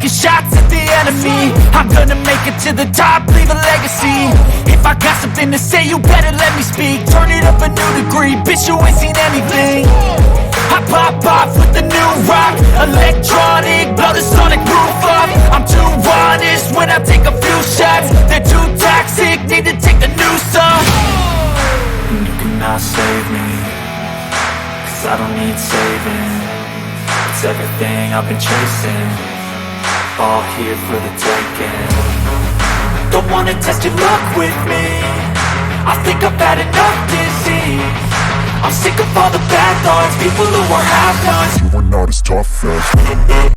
taking shots at the enemy. I'm gonna make it to the top, leave a legacy. If I got something to say, you better let me speak. Turn it up a new degree, bitch, you ain't seen anything. I pop off with the new rock, electronic, blow the sonic roof up. I'm too honest when I take a few shots. They're too toxic, need to take the noose off. And you cannot save me, 'cause I don't need saving. It's everything I've been chasing, all here for the taking. Don't wanna test your luck with me, I think I've had enough disease. I'm sick of all the bad thoughts, people who are half-nots. You are not as tough as